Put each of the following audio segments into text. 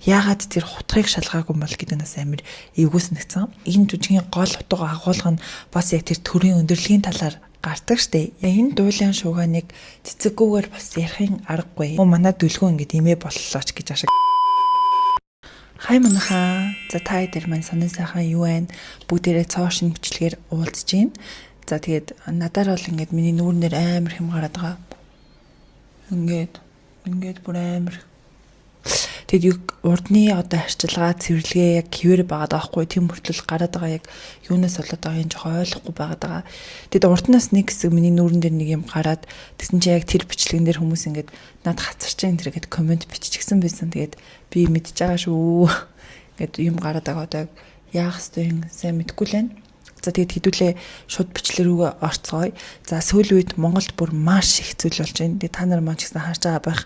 яагаад тэр хутгыг шалгаагүй бол гэдэг нас амар эвгүйс нэгцэн. Энэ жүжигийн гол утга агуулга нь бас яг тэр төрийн өндөрлөгийн талаар гардаг штэ. Энэ дуулын шууганыг цэцэггүйгээр бас ярихын аргагүй. Манай дүлгөө ингэж имээ боллоо ч гэж ашиг. Хай манайхаа. За та дээр маань сонин сайхан юу байна? Бүгдээрээ цоошин бичлэгээр уулзж гин. За тэгээд надаар бол ингэж миний нүүрнээр амар хэм гараад байгаа. Ингээд бүр амар. Тэгэд урдны одоо харьцалгаа цэвэрлэгээ яг хэвээр байгаад байгаа хгүй. Тэм хүртэл гараад байгаа яг юунаас болоод байгааг нь жоохон ойлгохгүй байгаад байгаа. Тэгэд урднаас нэг хэсэг миний нүүрэн дээр нэг юм гараад тэгсэн чи яг тэр бичлэгэн дээр хүмүүс ингээд над хацарч ин тэргээд комент биччихсэн байсан. Тэгээд би мэдж байгаа шүү. Ингээд юм гараад байгаа одоо яах ёстой юм сайн мэдэхгүй л байна. За тэгээд хэдүүлээ шууд бичлэг рүүгээ орцгоё. За сүүлийн үед Монголд бүр маш их зүйл болж байна. Тэгээд та нар маань ч гэсэн харж байгаа байх.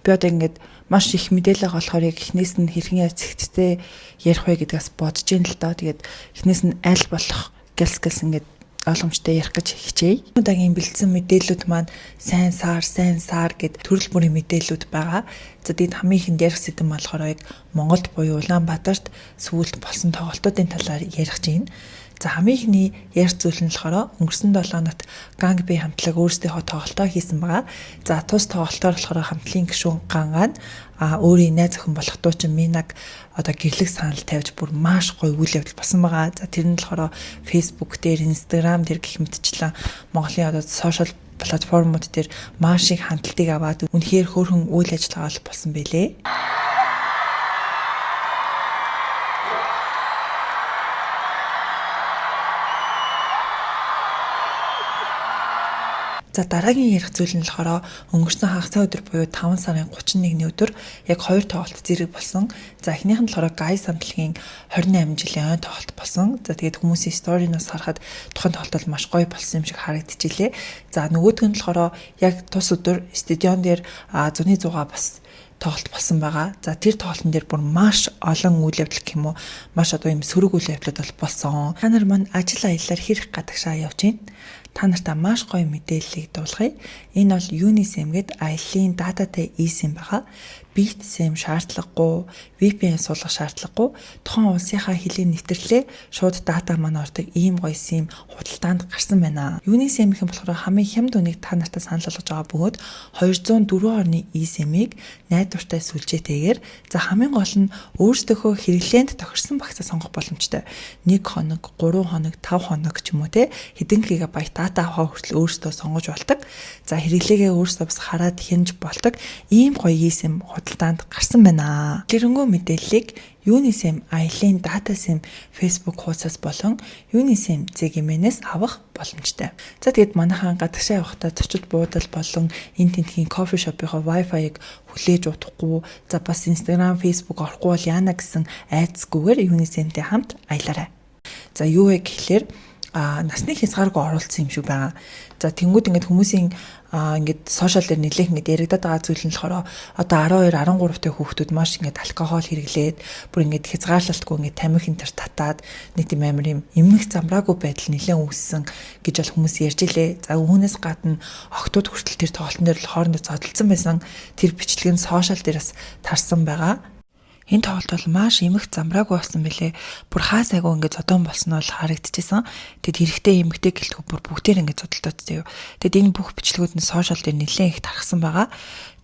Би одоо ингээд маш их мэдээлэл болохоор яг эхнээс нь хэрхэн зэгцтэй ярих вэ гэдгээс бодож ин л доо. Тэгээд эхнээс нь аль болох гэлс ингээд ойлгомжтой ярих гэж хичээе. Удаагийн бэлдсэн мэдээллүүд маань сайн сар гэд төрөл бүрийн мэдээллүүд байгаа. За тэгээд хамгийн ихэнд ярих сэдэв болохоор яг Монголд буюу Улаанбаатарт сүүлд болсон тоглолтуудын талаар ярих гэж байна. За хамгийн ихний ярих зүйл нь болохоор өнгөрсөн 7 хоногт Ганг би хамтлаг өөрсдийнхөө тоглолтоо хийсэн байгаа. За тус тоглолтоор болохоор хамтлагийн гишүүн Гангаан өөрийн найз охин болох дуучин Минаг одоо гэрлэг санал тавьж бүр маш гоё үйл явдал болсон байгаа. За тэр нь болохоор Facebook дээр, Instagram дээр гэх мэтчлэн Монголын одоо сошиал платформуд дээр маш их хандлтыг аваад үнэхээр хөөрхөн үйл ажиллагаа болсон байлээ. За дараагийн ярих зүйл нь болохоор өнгөрсөн хагас өдөр буюу 5 сарын 31-ний өдөр яг 2 тоглолт зэрэг болсон. За эхнийх нь болохоор Гайс хамтлагийн 28 жилийн тоглолт болсон. За тэгээд хүмүүсийн сториноос харахад тухайн тоглолт бол маш гоё болсон юм шиг харагдчихжээ. За нөгөөх нь болохоор яг тус өдөр стадион дээр зуны 100 бас тоглолт болсон байгаа. За тэр тоглолтын дээр бүр маш олон үйл явдал гэх юм уу маш одоо юм сөрөг үйл явдлууд бол болсон. Та нар маань ажил аяллаар хэрэг гадагшаа явж байна. Та нартаа маш гоё мэдээллийг дуулгая. Энэ бол UNICEF гээд аяллаа дататай eSIM байгаа. Бит SIM шаардлагагүй, VPN суулгах шаардлагагүй. Тухайн улсынхаа хилийн нэвтрлээ шууд дата маань ордог ийм гоё SIM худалдаанд гарсан байна. UNICEF гэх юм болохоор хамгийн хямд үнийг та нартаа санал болгож байгаа бөгөөд 204 орны eSIM-ийг найдвартай сүлжээтэйгээр за хамгийн гол нь өөрсдийнхөө хэрэглээнд тохирсон багцаа сонгох боломжтой. 1 хоног, 3 хоног, 5 хоног ч юм уу те хэдэн гигабайт дата авах хүртэл өөрсдөө сонгож болдог. За хэрэглээгээ өөрсдөө бас хараад хянж болдог. Ийм гоё eSIM худалдаанд гарсан байна. Гэрнгөө мэдээллийг UNICEF аялын дата SIM Facebook хуудасаас болон UNICEF зэгмэнээс авах боломжтой. За тэгэд манайхан гадагшаа явахдаа зочид буудал болон энэ тентхийн кофе шопынхоо Wi-Fi-г хүлээж удахгүй. За бас Instagram, Facebook орохгүй бол яана гэсэн айцгүйгээр UNICEF-тэй хамт аялаарай. За юу вэ гэхлээр насны хязгааргүй оруулсан юм шиг байгаа. За тэнгууд ингээд хүмүүсийн ингээд сошиал дээр нэлээх ингээд яригадаад байгаа зүйл нь болохоор одоо 12, 13 та хүүхдүүд маш ингээд алкогол хэрэглээд бүр ингээд хязгаарлалтгүй ингээд тамхи энтер татаад нэг тийм амар юм эмнэх замраагүй байдал нэлээд үүссэн гэж бол хүмүүс ярьж илээ. За үүнээс гадна охтууд хүртэл тэр тоглолтын дээр л хоорондоо зодтолцсон байсан. Тэр бичлэг нь сошиал дээрээс тарсан байгаа. Энэ тоглолт бол маш эмх замраагүй болсон бэлээ. Бүр хаасайгүй ингээд зодон болсон нь бол харагдчихсан. Тэгэд хэрэгтэй эмхтэй гэлтгүй бүр бүгдээр ингээд зодтолтоцсон юу. Тэгэд энэ бүх бичлэгүүд нь сошиал дээр нэлээд их тархсан байгаа.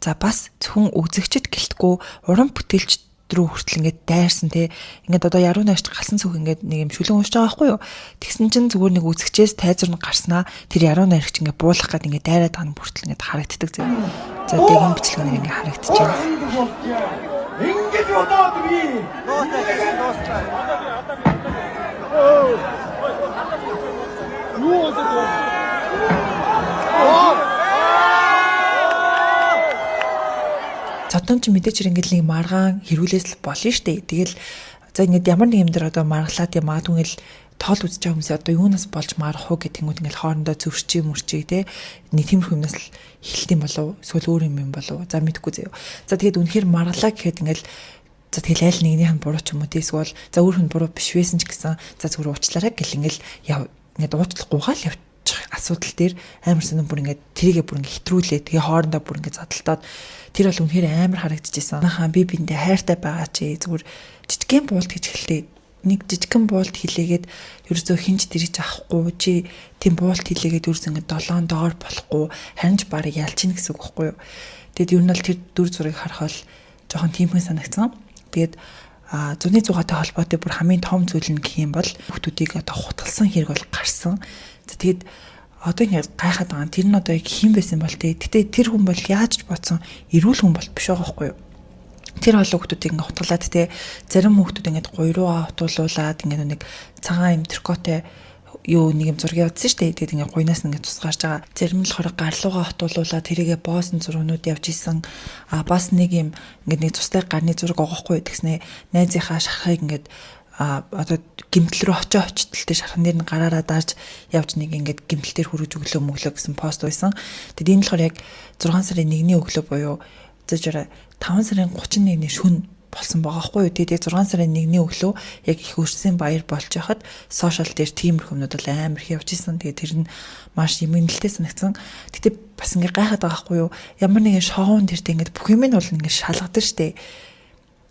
За бас зөвхөн үзэгчд гэлтгүй уран бүтээлч рүү хүртэл ингээд дайрсан те. Ингээд одоо яруу найрч галсан сүх ингээд нэг юм шүлэн уншиж байгаа байхгүй юу. Тэгсэн чинь зүгээр нэг үзэгчээс тайзар нь гарснаа тэр яруу найрч ингээд буулгах гээд ингээд дайраад байгаа нь бүртэл ингээд харагддаг зэрэг. За тэг энэ бичлэг ингээд харагдчихж байна. Ингэж бодоод би. Дуустай. Юу болоод? Зодон ч мэдээч ингээд нэг маргаан хэрүүлээс л болно штэ. Тэгэл за ингээд ямар нэг юм дээр одоо маргалаад юм магадгүй л тоол үзэж байгаа хүмүүс одоо юунаас болж марах уу гэх тэнгууд ингээд хоорондоо зөрчий мөрчий те нэг тиймэрхүү юмнаас л эхэлт юм болов эсвэл өөр юм болов за мэдэхгүй заяа. За тэгээд үнэхээр маргалаа гэхэд ингээд за тэгэл айл нэгнийх нь буруу ч юм уу те эсвэл за өөр хүн буруу биш байсан ч гэсэн за зүгээр уучлаарай гэл ингээд уучлах гуйгаал асуудал дээр амар сонир бүр ингээд тэрийгээ бүр ингээд хэтрүүлээ. Тэгээ хоорондоо бүр ингээд задалтаад тэр бол үнэхээр амар харагдчихсан. Нахаа би биндээ хайртай байгаа чи зүгээр жижигхэн буулт гэж хэлтэй. Нэг жижигхэн буулт хилээгээд ерөөсөө хинж дэрэж авахгүй чи тийм буулт хилээгээд ерөөсөө ингээд 7 доор болохгүй харин ч барыг ялж ийн гэсэн үг байхгүй юу. Тэгэд ер нь бол тэр дүр зургийг харахад жоохон тиймхэн санагдсан. Тэгээд зуны зугаатай холбоотой бүр хамгийн том зүйл нь гэх юм бол хүмүүсийг одоо хутгалсан хэрэг бол гарсан. Тэгэд одоо ингэ гайхаад байгаа. Тэр нь одоо хэн байсан бол тэгтээ тэр хүн бол яаж ч бодсон эрүүл хүн бол биш байгаа байхгүй юу. Тэр олон хүмүүсийг ингэ хутгалаад зарим хүмүүс ингэ гуйруугаа хутуулуулаад ингэ нэг цагаан юм трикотой юу нэг юм зургийг авсан шүү дээ. Тэгээд ингээ гуйнаас ингээ тусгаарч байгаа. Зарим нь болохоор гарлуугаа хотуулуулаад тэрийгэ боосон зургнууд явж исэн. Бас нэг юм ингээ нэг цустай гарны зураг огоохгүй тэгснэ найзынхаа шархыг ингээ одоо гимтэл рүү очилтэлтэй шархан дээр нь гараараа дарж явж нэг ингээ гимтэл дээр хүрэж өглөө гэсэн пост байсан. Тэгэд энэ болохоор яг 6 сарын 1-ний өглөө буюу зөвхөн 5 сарын 31-ний шөнө болсон байгаа хгүй юу. Тэгээд 6 сарын 1-ний өглөө яг их өрсөн баяр болж байхад сошиал дээр тиймэрхүү юмнууд бол амар их явж исэн. Тэгээд тэр нь маш юмнэлтэй санагдсан. Гэтэ бас ингээ гайхаад байгаа хгүй юу. Ямар нэгэн шоун дээр ингээд бүх юм нь бол ингээ шалгадаг штэ.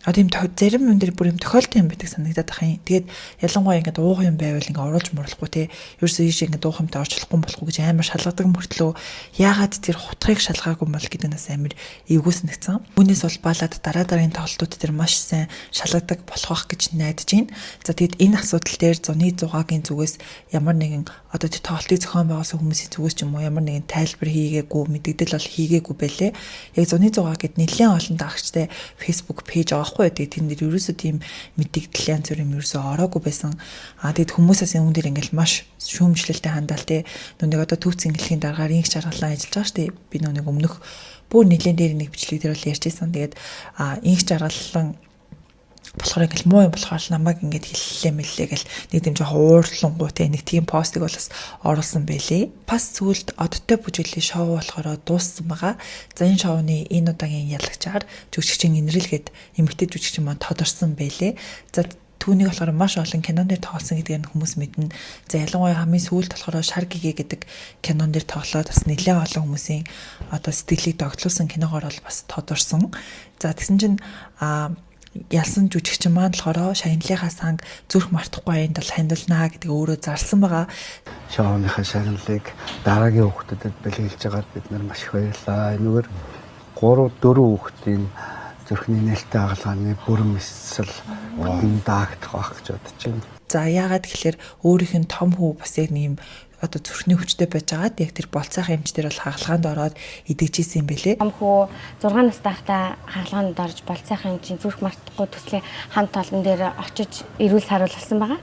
Одоо юм зарим юм дээр бүр юм тохиолдсон юм байдаг санагдаад байгаа юм. Тэгээд ялангуяа ингээд уух юм байвал ингээд оруулж мурлахгүй те. Ерөөсөө ийш ингээд уух юмтай орчлохгүй болохгүй гэж амар шалгадаг мөртлөө яагаад тэр хутгыг шалгаагүй бол гэдэгнээс амар эвгүй санагдсан. Үүнээс бол балаад дараагийн тоглолтууд дээр маш сайн шалгадаг болох байх гэж найдаж байна. За тэгэд энэ асуудал дээр зуны зугаагийн зүгээс ямар нэгэн одоо тэр тоглолтыг зохион байгуулсан хүмүүсийн зүгээс ч юм уу ямар нэгэн тайлбар хийгээгүй мэдэгдэл бол хийгээгүй байлээ. Яг зуны зугаа гэд нэлээд олон дагагчтай Facebook пэйж байгаа. Тэгээд тэн дээр ерөөсөө тийм мэдээлэл янз бүр юм ерөөсөө ороогүй байсан. Тэгэд хүмүүсээс энэ хүн дээр ингээл маш шүүмжлэлтэй хандаал те. Нүг одоо төвц ингэлхийн дараагаар инх чаргалан ажиллаж байгаа штэ. Би нүг өмнөх бүр нэлээд дээр нэг бичлэг дээр бол ярьжсэн. Тэгээд инх чаргалан болохоор ингээл муу юм болохоор намайг ингээд хэллээ мэллээ гэл нэг тийм жоохон уурлангуу те нэг тийм постыг бол бас оруулсан байлээ. Бас зүйлд одтой бүжиглэлийн шоу болохоор дууссан байгаа. За энэ шоуны энэ удаагийн ялагчаар жүжигчин инрэлгээд эмэгтэй жүжигчин маань тодорсон байлээ. За түүнийг болохоор маш олон кинон дээр тоглосон гэдгийг хүмүүс мэднэ. За ялангуяа хамгийн сүүлд болохоор Шар гэгээ гэдэг кинон дээр тоглоод бас нэлээд олон хүмүүсийн одоо сэтгэлийг догтлуулсан киногоор бол бас тодорсон. За тэгсэн чинь ялсан жүжигчин маань болохоор шагналынхаа санг зүрх мартахгүй аянд бол хандилнаа гэдэг өөрөө зарласан байгаа. Шоуныхаа шагналыг дараагийн хүүхдэд бэлгэлж байгаад бид нар маш их баярлаа. Энэгээр 3-4 хүүхдийн зүрхний нээлттэй хагалгааны бүрэн эсэл даагдах байх гэж бодож байна. За яагаад тэгэхээр өөрийнх нь том хүү бас яг нэм одоо зүрхний хүчтэй байж байгаад яг тэр болцоохон эмчдэр бол хагалгаанд ороод идэвчээсэн юм бэлээ. Том хүү 6 настай байхдаа хагалгаанд орж болцоохон эмчийн зүрх мартахгүй төслийн хамт олон дээр очиж эрүүл саруулсан байгаа.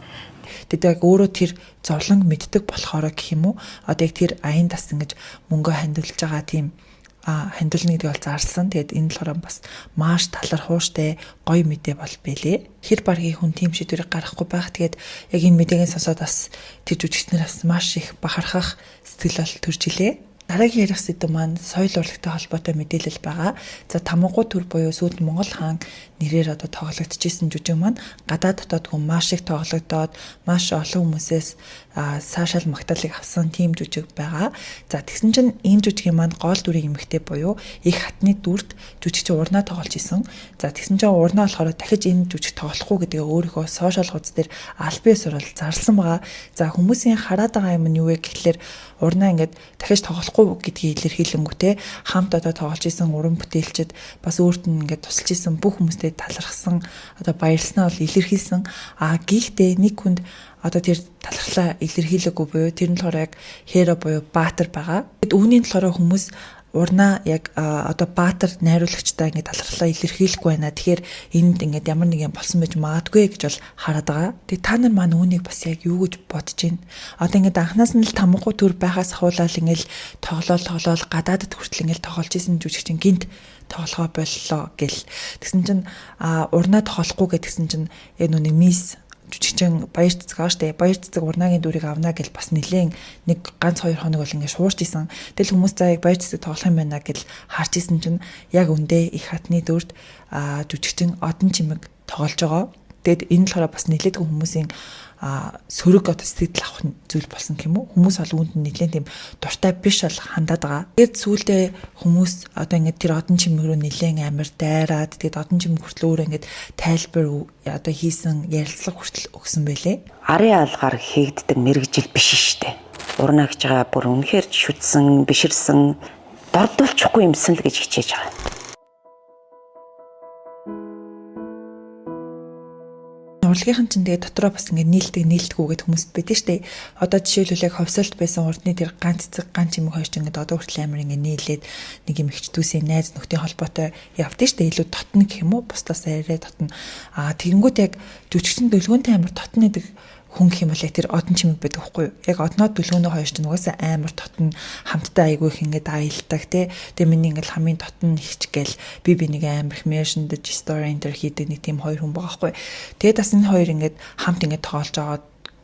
Тэд яг өөрөө тэр зовлон мэддэг болохоор гэх юм уу одоо яг тэр аян тас ингэж мөнгө хандуулж байгаа тийм хандуулна гэдэг бол зарлсан. Тэгээд энэ болохоор бас маш талархууштай гоё мэдээ бол бэлээ. Хэр баргийн хүн тийм шийдвэрийг гаргахгүй байх. Тэгээд яг энэ мэдээгээ сонсоод бас тэр жүжигчнэр бас маш их бахархах сэтгэл бол төрж илээ. Дараагийн ярих сэдэв маань соёл урлагтай холбоотой мэдээлэл байгаа. За Тамгуу төр буюу сүүлд Монгол хаан нэрээр одоо тоглогдчихсэн жүжиг маань гадаад дотоод хүн маш их тоглогдоод маш олон хүмүүсээс саашаал магтаалыг авсан тийм жүжиг байгаа. За тэгсэн чинь энэ жүжигийн маань гол дүрийн эмэгтэй буюу их хатны дүрд жүжигч урнаа тоглож исэн. За тэгсэн чинь урнаа болохоор дахиж энэ жүжиг тоглохгүй гэдгээ өөрийнхөө сошиал хуудас дээр аль бие сурал зарласан байгаа. За хүмүүсийн хараад байгаа юм нь юу вэ гэхэлэр урнаа ингээд дахиж тоглохгүй гэдгийг илэрхийлэнгүүтээ хамт одоо тоглож исэн уран бүтээлчд бас өөрт нь ингээд тусалж исэн бүх хүмүүстэй талархсан одоо баярлснаа бол илэрхийлсэн. Гэхдээ нэг хүнд одоо тэр талархлаа илэрхийлээгүй буюу тэр нь болохоор яг Хера буюу Баатар байгаа. Тэгэд үүний болохоор хүмүүс урнаа яг одоо Баатар найруулагчтай ингээд талархлаа илэрхийлэхгүй байна. Тэгэхээр энд ингээд ямар нэгэн болсон байж магадгүй гэж бол хараад байгаа. Тэгээ та нар маань үүнийг бас яг юу гэж бодож байна? Одоо ингээд анханаас нь л Тамгуу төр байхаас хуулаад ингээд тоглоол гадаадд хүртэл ингээд тоглож исэн жүжигчин гинт тоглохоо боллоо гэл. Тэгсэн чинь урнаа тоглохгүй гэдгсэн чинь яг нүг мисс жүжигчин баяр цэцэг ааш тэ баяр цэцэг урнаагийн дүрийг авна гэл бас нилээн нэг ганц 2 хоног бол ингээд шуурч исэн. Тэгэл хүмүүс за яг баяр цэцэг тоглох юм байна гэл харж исэн чинь яг үндэ их хатны дүрд жүжигчин одон чимэг тоглож байгаа. Тэгэд энэ болохоор бас нэлээдгүй хүмүүсийн сөрөг одоо сэтгэл авах зүйл болсон гэх юм уу. Хүмүүс бол үүнд нэлээд тийм дуртай биш бол хандаад байгаа. Тэгээд сүүлдээ хүмүүс одоо ингээд тэр одон чимэг рүү нэлээд амар дайраад тэгээд одон чимэг хүртэл өөр ингээд тайлбар одоо хийсэн ярилцлага хүртэл өгсөн байлээ. Арын алгаар хийгддэг мэрэгжил биш штэ. Урна гэж байгаа бүр үнэхээр шүтсэн, биширсэн, дордуулчихгүй юмсан л гэж хичээж байгаа. Урлагийнхан чинь тэгээ дотроо бас ингээд нийлдэггүйгээд хүмүүст байдэн штэ. Одоо жишээлбэл яг ховсолт байсан урдны тэр ганц цэцэг ганц чимэг хоёр чинь ингээд одоо хүртэл амар ингээд нийлээд нэг юм ихчдүүсийн найз нөхдийн холбоотой явдсан штэ. Илүү дотно гэх юм уу? Бусдаас арай дотно. Тэгэнгүүт яг жүжигчин дөлгөөнтэй амар дотно гэдэг хүн гэх юм бол яг тэр одон чимэг байдаг байхгүй юу? Яг одноо дөлгөөнөө хоёр чинь угаасаа амар дотно хамтдаа айгүй их ингээд аялдаг тий. Тэгээ миний ингээд хамгийн дотно ихч гээл би нэг амар их merchandise story enter хийдэг нэг тийм хоёр хүн байгаа байхгүй. Тэгээд бас энэ хоёр ингээд хамт ингээд тоолж байгаа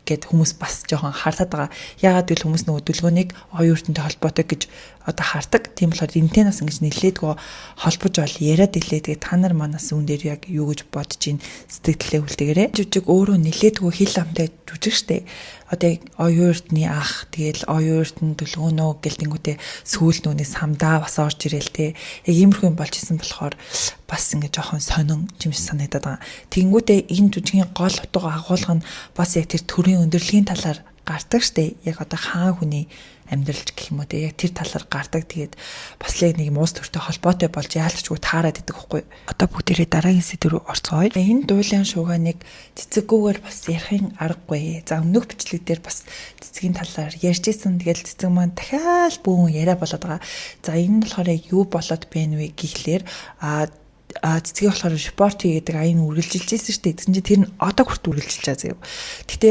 гэд хүмүүс бас жоохон хартаад байгаа. Яагаад гэвэл хүмүүс нөгөө дөлгөөнийг оюун эрдэнэтэй холбоотой гэж одоо хардаг. Тийм болохоор энэтэй нас ингэж нэлээдгөө холбож бол яриад илээ. Тэгээд та нар манаас үүн дээр яг юу гэж бодож ийн сэтгэлдээ үлдээгээрэй. Жүжиг өөрөө нэлээдгөө хил амтай жүжиг штэ. Одоо оюун эрдэнэний ах тэгэл оюун эрдэнэ дөлгөөнөө гэлтэнгүүтээ сүүл нүунээс самдаа бас орж ирэл те. Яг иймэрхүү юм болж исэн болохоор бас ингэ жоохон сонин жимс санагдаад байгаа. Тэнгүүтээ энэ жүжигийн гол утга агуулга нь бас яг тэр төрийн өндөрлөгийн талаар гардаг штэ. Яг одоо хаан хүний амьдралч гэх юм уу те. Яг тэр талаар гардаг. Тэгээд бас л нэг юм уус төртэй холбоотой болж яалтчгүй таарад идэг байхгүй. Одоо бүгдээрээ дараагийн сэдв рүү орцгоё. Энэ дуулын шууганыг цэцэггүйгээр бас ярихын аргагүй. За өмнөх бичлэг дээр бас цэцгийн талаар ярьж исэн. Тэгэл цэцэг маань дахиад бүүн яриа болоод байгаа. За энэ нь болохоор юу болоод байна вэ гэхлээр цэцгийг болохоор репорт хийгээд аян үргэлжилж ирсэн шүү дээ. Тэгсэн чинь тэр нь одоо хүрт үргэлжилж байгаа заяа. Гэтэ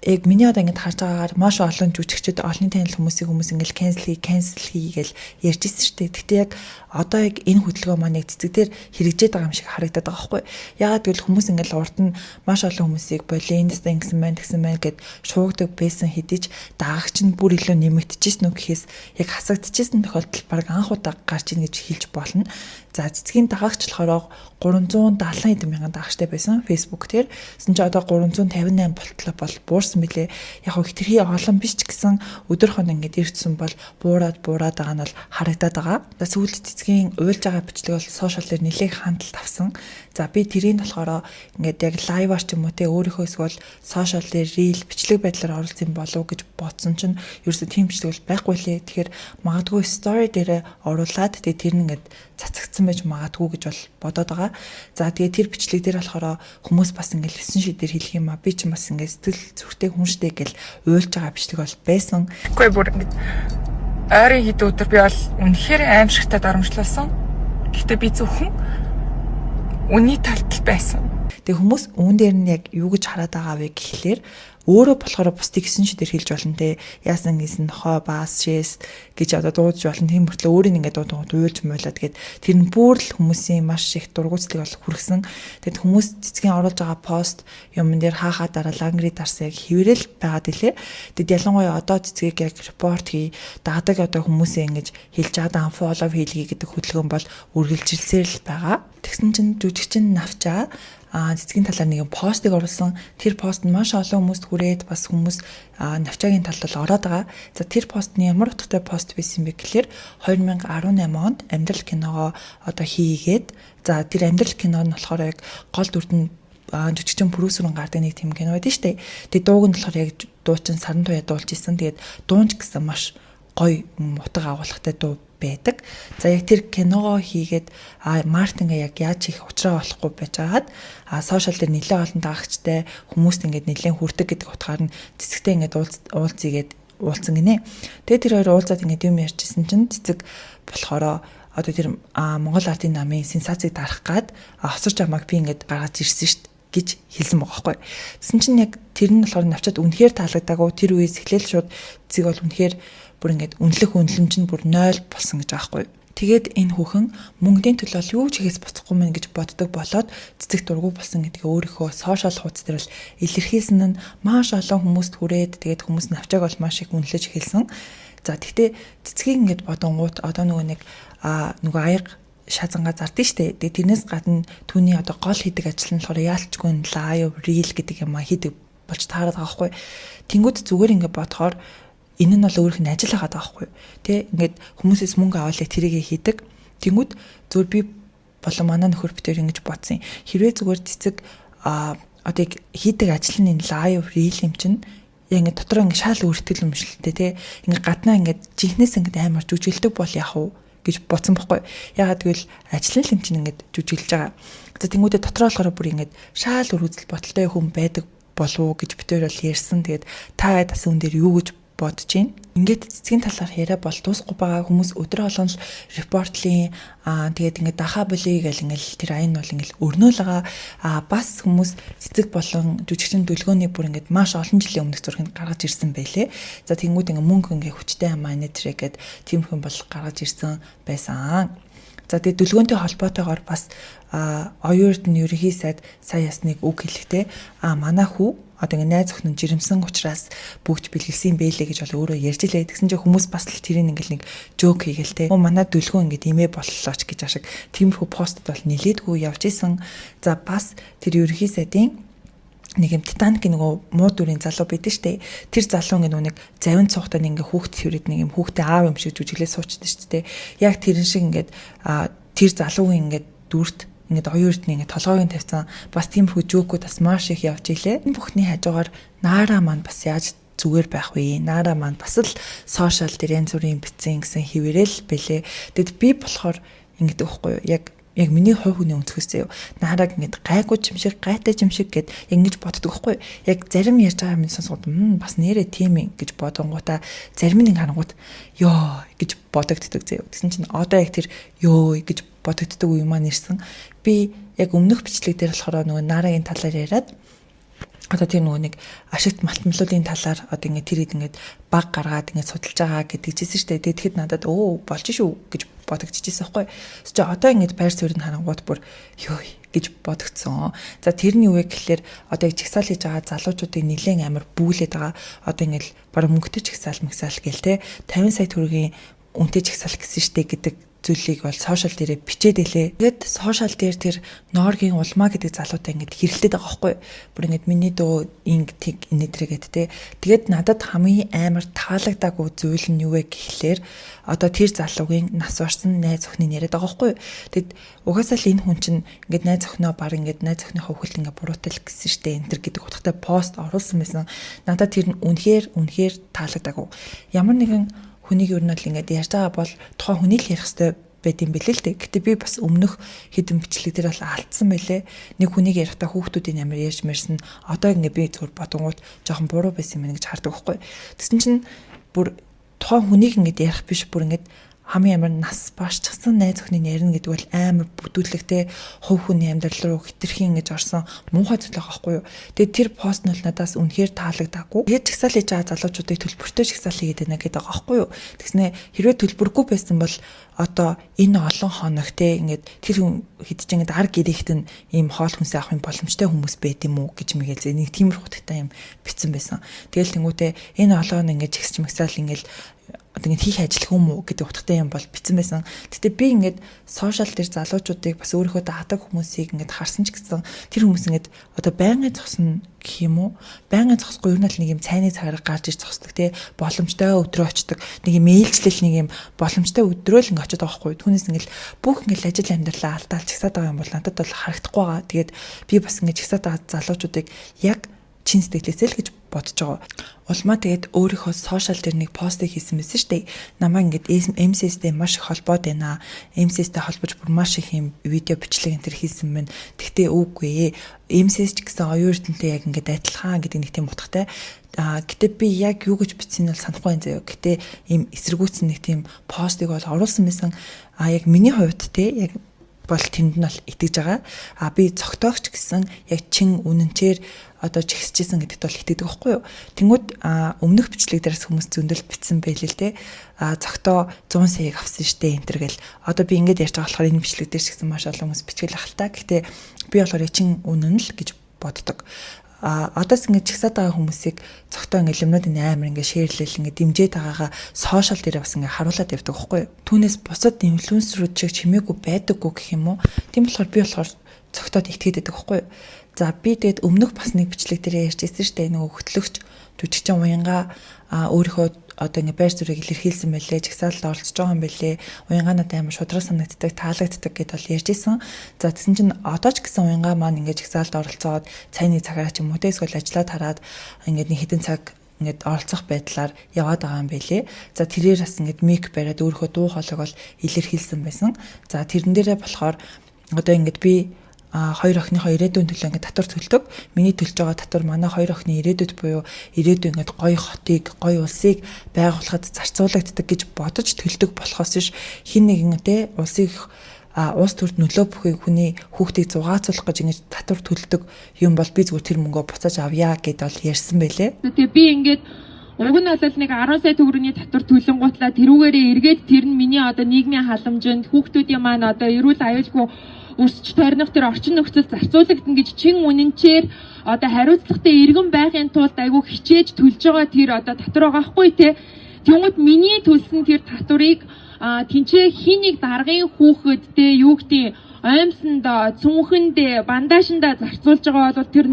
яг миний одоо ингэж харж байгаагаар маш олон жүжигчид олонний танил хүмүүс ингэж cancel хийгээл ярьж ирсэн шүү дээ. Гэтэ яг одоо яг энэ хөдөлгөөн маань яг цэцэг дээр хэрэгжээд байгаа юм шиг харагдаад байгаа байхгүй. Ягаад гэвэл хүмүүс ингэж урд нь маш олон хүмүүсийг болинст ингэсэн байна гэд шуугдаг байсан хэдий ч даагч нь бүр илүү нэмэгдэжсэн үү гэхээс яг хасагдчихсэн тохиолдол баг анх удаа гарч ийн гэж хэлж болно. За цэцгийн дагагч болохоор 370 хэдэн мянган дагагчтай байсан Facebook дээр. Тэсэн чи одоо 358 болтлоо бол буурсан мөлий. Яг их тэрхий олон биш ч гэсэн өдөр хон ингэж ирсэн бол буураад байгаа нь бол харагдаад байгаа. За сүүлд цэцгийн уйлж байгаа бичлэг бол сошиал дээр нэлээд хандлт авсан. За би тэрийг болохоор ингээд яг лайваар ч юм уу те өөрийнхөө эсвэл сошиал дээр рил бичлэг байдлаар оруулсан болов уу гэж бодсон чинь ерөөсөө тийм бичлэг бол байхгүй лээ. Тэгэхээр магадгүй story дээр оруулаад тэгээ тэр нь ингээд цацагдсан байж магадгүй гэж бол бодоод байгаа. За тэгээ тэр бичлэг дээр болохоор хүмүүс бас ингээд 9 шидээр хэлэх юм а. Би ч бас ингээд сэтгэл зүрхтэй хүн штэ гэл уйлж байгаа бичлэг бол байсан. Үгүй бүр ингээд ойрын хэд өдөр би бол үнэхээр аимшигтай дарамжлуулсан. Гэхдээ би зөвхөн үний талд байсан. Тэгээ хүмүүс үүн дээр нь яг юу гэж хараад байгаа вэ гэхлээр өөрөө болохоор бусдыг 9 шидээр хэлж болно те. Яасан гэсэн нохоо баас шээс гэж одоо дуудаж болно. Тийм мөртлөө өөрийг ингээд дуудаад уйлж муулаад тэгээд тэр нь бүр л хүмүүсийн маш их дургуйцлыг бол хүргэсэн. Тэгэд хүмүүс цэцгийн оруулж байгаа пост юмн дээр хаахаа дараа лангри дарсаа яг хэврэл байгаад илээ. Тэгэд ялангуяа одоо цэцгийг яг репорт хий даадаг одоо хүмүүсээ ингэж хэлж чадаа unfollow хийлгий гэдэг хөдөлгөөн бол үргэлжилсээр л байгаа. Тэгсэн чинь жүжигчин навчаа цэцгийн талаар нэг постыг оруулсан. Тэр пост нь маш олон хүмүүст хүрээд бас хүмүүс навчаагийн талд бол ороод байгаа. За тэр пост нь ямар утгатай пост байсан бэ гэхээр 2018 онд амьдрал киногоо одоо хийгээд за тэр амьдрал кино нь болохоор яг гол дүрд нь жүжигчин продюсерын гардаг нэг тийм кино байдаг шүү дээ. Тэгээ дууг нь болохоор яг дуучин Саран туяа дуулж исэн. Тэгээд дуунч гэсэн маш гоё мутаг агуулгатай дуу байдаг. За яг тэр киногоо хийгээд Мартин яг яаж их уучраа болохгүй байж байгаад сошиал дээр нэлээд олон дагагчтай хүмүүст ингээд нэлээд хүрдэг гэдэг утгаар нь цэцэгтэй ингээд уулзъягээд уулзсан гинэ. Тэгээ тэр хоёр уулзаад ингээд юм ярьжсэн чинь цэцэг болохоор одоо тэр Монгол ардын намын сенсацийг дарах гад хосорч амааг би ингээд гаргаж ирсэн шүү дээ гэж хэлсэн байгаа байхгүй. Тэсэн чинь яг тэр нь болохоор навчаад үнэхээр таалагдаагүй. Тэр үеэс эхлээл шууд цэцэг бол үнэхээр бүр ингээд үнэлэх үнэлэмж нь бүр 0 болсон гэж байгаа байхгүй. Тэгээд энэ хүүхэн мөнгөний төлөө юу ч хийхээс буцахгүй мэн гэж боддог болоод цэцэг дургу болсон гэдгээ өөрийнхөө сошиал хуудас дээр бол илэрхийлсэн нь маш олон хүмүүст хүрээд тэгээд хүмүүс навчааг бол маш их үнэлж эхэлсэн. За тэгтээ цэцгийг ингээд бодонгууд одоо нөгөө аяг шазангаа зардыг штэ. Тэгээ тэрнээс гадна түүний одоо гол хийдэг ажил нь болохоор яалчгүй live reel гэдэг юм а хийдэг болж таарад байгаа байхгүй. Тэнгүүд зүгээр ингээд бодохоор энэ нь бол өөрийнх нь ажил хагаад байгаа байхгүй. Тэ ингээд хүмүүсээс мөнгө аваад тэрийгэ хийдэг. Тэнгүүд зүгээр би болон манай нөхөр битэр ингэж бодсон. Хэрвээ зүгээр цэцэг одоо хийдэг ажил нь live reel юм чинь ингээд дотор ингээд шал өөртөл юм шиг л тэ ингээд гаднаа ингээд жинхнээс ингээд амар жүжиглдэг бол яах вэ гэж бодсон байхгүй. Ягаад гэвэл ажил нь л юм чинь ингээд жүжиглэж байгаа. За тэнгүүдээ дотор болохоор бүр ингээд шал үргэлжлэл бодолтой хүн байдаг болов уу гэж битэр бол ярьсан. Тэгээд та бас үн дээр юу гэж бодож байна. Ингээд цэцгийн талаар яриа бол дуусахгүй байгаа. Хүмүүс өдрө болгон репортлын тэгээд ингээд даха болий гэл ингээд тэр айн бол ингээд өрнөөл байгаа. Бас хүмүүс цэцэг болон жүжигчин дүлгөөний бүр ингээд маш олон жилийн өмнөх зургийг гаргаж ирсэн байлээ. За тэнгууд ингээд мөнгө ингээд хүчтэй менежер гэд тиймхэн бол гаргаж ирсэн байсан. За тэгээд дүлгөөнтэй холбоотойгоор бас оюун эрдэнэ ерөнхий сайд сая ясныг үг хэлэхдээ манай хүү одоо ингээ найз охин нь жирэмсэн учраас бүгд бэлгэлсэн бэлээ гэж бол өөрөө ярьж илээ. Тэгсэн чинь хүмүүс бас л тэрийг ингээл нэг жок хийгээл те. Манай дүлгөө ингээ имээ боллооч гэж ашиг тиймэрхүү постод бол нилээдгүй явж исэн. За бас тэр ерөнхий сайдын нэг юм Титаник нөгөө муу дүрийн залуу байдэн штэ. Тэр залуу нэг завин цугтаа ингээ хүүхд хэрэг нэг юм хүүхдээ аав юм шиг жүжиглээ суучдээ штэ. Яг тэрэн шиг ингээд тэр залуугийн ингээд дүрт ингээд оюун эрдэнэ ингээд толгойн тавьсан бас тиймэрхүү жокууд бас маш их явж илээ. Энэ бүхний хажуугаар Наара маань бас яаж зүгээр байх вэ? Наара маань бас л сошиал дээр янз бүрийн бичсэн гэсэн хэвээрэл бэлээ. Тэгэд би болохоор ингээд байхгүй юу? Яг миний хувь хүний өнцгөөсөө юу. Наараг ингээд гайгүй юм шиг, гайтай юм шиг гэд ингэж боддог байхгүй юу? Яг зарим ярьж байгаа юм сонсоход бас нэрээ тийм юм гэж бодонгуудаа зарим нэг харангууд ёо гэж бодогддог зөө. Тэгсэн чинь одоо яг тэр ёо гэж бодогддог үе маань ирсэн. Би яг өмнөх бичлэг дээр болохоор нөгөө Наарагийн талаар яриад одоо тэр нөгөө нэг ашигт малтмлуудын талаар одоо ингээд тэр ингээд баг гаргаад ингээд судалж байгаа гэдэгчсэн шүү дээ. Тэгэхэд надад болж шүү гэж бодогдчихсэн байхгүй. Тэс чи одоо ингээд байр суурийг харангууд бүр ёо гэж бодогдсон. За тэрний үе гэхэлэр одоо яг чагсаал хийж байгаа залуучуудыг нэлээд амар бүүлээд байгаа. Одоо ингээд баг мөнгөтэй чагсаал мэгсаал гээл те 50 сая төгрөгийн үнэтэй чагсаал гэсэн шүү дээ гэдэг зүйлийг бол сошиал дээрээ бичээд илээ. Тэгээд сошиал дээр тэр Норгийн улмаа гэдэг залуутай ингээд хэрэлдээд байгаа байхгүй. Бүр ингээд миний дөө инг тэг инээдрэгээд те. Тэгээд надад хамгийн амар таалагдаагүй зүйл нь юу вэ гэхлээр одоо тэр залуугийн нас орсон найз охины яриад байгаа байхгүй. Тэгэд угаасаа л энэ хүн чинь ингээд найз охиноо баг ингээд найз охиныхоо хөвгөлт ингээд буруутал гэсэн штэ энэ төр гэдэг утгатай пост оруулсан байсан. Надад тэр нь үнэхээр таалагдаагүй. Ямар нэгэн хүнийг юу нь л ингээд ярьж байгаа бол тухайн хүний л ярих хэрэгтэй байт юм бэлээ л дээ. Гэтэ би бас өмнөх хэдэн бичлэг дээр бол алдсан байлээ. Нэг хүнийг ярихдаа хүүхдүүдийн амар ярьж мэрсэн. Одоо ингээд би зүгээр бодонгууд жоохон буруу байсан юм гэж хардаг байхгүй. Тэсэн чинь бүр тухайн хүнийг ингээд ярих биш бүр ингээд хамгийн амар нас баашчихсан найз охиныг ярина гэдэг бол амар бүдүүлэгтэй хувь хүний амьдрал руу хитрхийн ингэж орсон муухай зүйл байгаа байхгүй юу. Тэгээд тэр пост нь бол надаас үнэхээр таалагдаагүй. Тэгээд чагсаал хийж байгаа залуучуудыг төлбөртэй чагсаал хийгээд байна гэдэг байгаа байхгүй юу. Тэгснэ хэрвээ төлбөргүй байсан бол одоо энэ олон хоног те ингээд тэр хүн хэд ч ингээд ар гэрэгт нь ийм хоол хүнсээ авахын боломжтой хүмүүс байд юм уу гэж мэгэл нэг тиймэрхүү утгатай юм бичсэн байсан. Тэгэл тэнгуүтээ энэ олон ингээд чагсч мэгсаал ингээд одоо ингэ хийх ажил хүм үү гэдэг утгатай юм бол бичсэн байсан. Гэтэ би ингээд сошиал дээр залуучуудыг бас өөрийнхөө даатаг хүмүүсийг ингээд харсан ч гэсэн тэр хүмүүс ингээд одоо байнгын зогсно гэх юм уу? Байнгын зогсохгүй ер нь л нэг юм цайны цагаар гарч иж зогсдог те боломжтой өдрөө очдог. Нэг юм ээлжлэл нэг юм боломжтой өдрөө л ингээд очиж байгаа байхгүй. Түүнээс ингээд бүх ингээд ажил амьдралаа алдаалж чагсаад байгаа юм бол надад бол харагдахгүй байгаа. Тэгээд би бас ингээд чагсаад байгаа залуучуудыг яг чин сэтгэлээсээ л гэж бодож байгаа. Улмаа тэгээд өөрийнхөө сошиал дээр нэг постыг хийсэн байсан шүү дээ. Намаа ингээд MCS-тэй маш их холбоод байна. MCS-тэй холбож бүр маш их юм видео бичлэг энэ төр хийсэн мэн. Тэгтээ үгүй ээ. MCS ч гэсэн оюун эрдэнэтэй яг ингээд адилхан гэдэг нэг тийм утгатай. Гэтэ би яг юу гэж бичсэн нь бол санахгүй юм заяа. Гэтэ ийм эсэргүүцсэн нэг тийм постыг бол оруулсан байсан. Яг миний хувьд те яг бол тэнд нь бол итгэж байгаа. Би цогтоогч гэсэн яг чин үнэнчээр одоо чигсэжсэн гэдэгт бол итгэдэг байхгүй юу. Тэнгүүд өмнөх бичлэг дээрээс хүмүүс зөндөл битсэн байлээ л те. Цогтоо 100 саяг авсан штэ энэ төр гэл. Одоо би ингэж ярьж байгаа болохоор энэ бичлэг дээр ч гэсэн маш олон хүмүүс бичгэл ахaltaа. Гэхдээ би болохоор чин үнэн л гэж боддог. Одоос ингэж чигсаад байгаа хүмүүсийг цогтоо ингэ юмнуудын амар ингэ шеэрлэл ингэ дэмжиж байгаагаа сошиал дээр бас ингэ харуулад явдаг байхгүй юу. Түүнээс бусад инфлюенсерүүд шиг чимээгүй байдаггүй гэх юм уу. Тийм болохоор би цогтоод итгэдэг байдаг байхгүй юу. За би тэгээд өмнөх бас нэг бичлэг дээр ярьжсэн шүү дээ. Нэг хөтлөгч жүжигчин уянга өөрийнхөө одоо ингэ байр суурийг илэрхийлсэн байлээ. Чигсаалд оролцож байгаа юм байлээ. Уянга надад амар шудраг санагддаг, таалагддаг гэдээ бол ярьжсэн. За тэгсэн чинь одоо ч гэсэн уянга маань ингэ чигсаалд оролцоод цайны цагаараа ч юм уу эсвэл ажиллаад хараад ингэ нэг хэдэн цаг ингээд оролцох байдлаар яваад байгаа юм байлээ. За тэрээр бас ингээд мик бариад өөрийнхөө дуу хоолойг бол илэрхийлсэн байсан. За тэрэн дээрээ болохоор одоо ингээд би хоёр охиныхоо ирээдүйн төлөө ингээд татвар төлдөг. Миний төлж байгаа татвар манай хоёр охины ирээдүйд буюу ирээдүйн ингээд гоё хотыг, гоё улсыг байгуулахад зарцуулагддаг гэж бодож төлдөг болохоос биш хин нэгэн те улс төрд нөлөө бүхий хүний хүүхдийг зугаацуулах гэж ингэж татвар төлдөг юм бол би зүгээр тэр мөнгөө буцааж авъя гэд бол ярьсан байлээ. Тэгээ би ингээд уг нь бол нэг 10 сая төгрөгийн татвар төлөнгуутлаа тэрүүгээрээ эргээд тэр нь миний одоо нийгмийн халамжинд хүүхдүүдийн маань одоо эрүүл аюулгүй өрсч тойрных тэр орчин нөхцөл зарцуулагдана гэж чин үнэнчээр одоо хариуцлагатай иргэн байхын тулд айгүй хичээж төлж байгаа тэр одоо татвар байгаа хгүй те. Тэгмэд миний төлсөн тэр татварыг тэнцээ хинийг даргын хүүхэдтэй юу гэдэг аимсанд цүнхэнд бандажинда зарцуулж байгаа бол тэр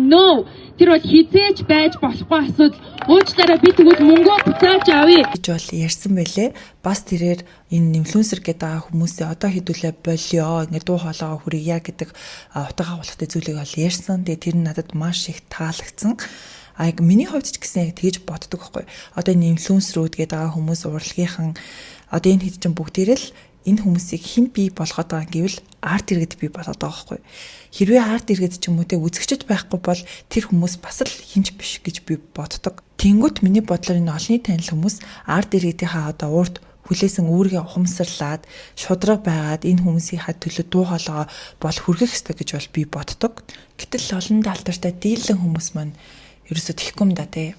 тэр бол хизээж байж болохгүй асуудал. Уучлаарай би тэгвэл мөнгөө буцааж авъя гэж бол ярьсан байлээ. Бас тэрээр энэ инфлюенсер гэдэг хүмүүсээ одоо хэдүүлээ болио ингээд дуу хоолойгоо хүргье гэдэг утга агуулгатай зүйлийг бол ярьсан. Тэгээ тэр нь надад маш их таалагдсан. Миний хувьд ч гэсэн яг тэгж боддог байхгүй. Одоо энэ инфлюенсерүүд гэдэг хүмүүс урлагийнхан одоо энэ хэд чинь бүгдээрээ л энэ хүмүүсийг хэн бий болгоод байгаа гэвэл арт иргэд бий болгоод байгаа байхгүй. Хэрвээ арт иргэд ч юм уу те үзэгчд байхгүй бол тэр хүмүүс бас л хинч биш гэж би боддог. Тэнгүүт миний бодлоор энэ олонний танил хүмүүс арт иргэдийнхаа одоо урд хүлээсэн үүргээ ухамсарлаад шудраг байгаад энэ хүмүүсийн хад төлөө дуу хоолойгоо бол хүргэх ёстой гэж бол би боддог. Гэтэл олон талдартай дийлэн хүмүүс маань ерөөсөө тэхгүй юм да те.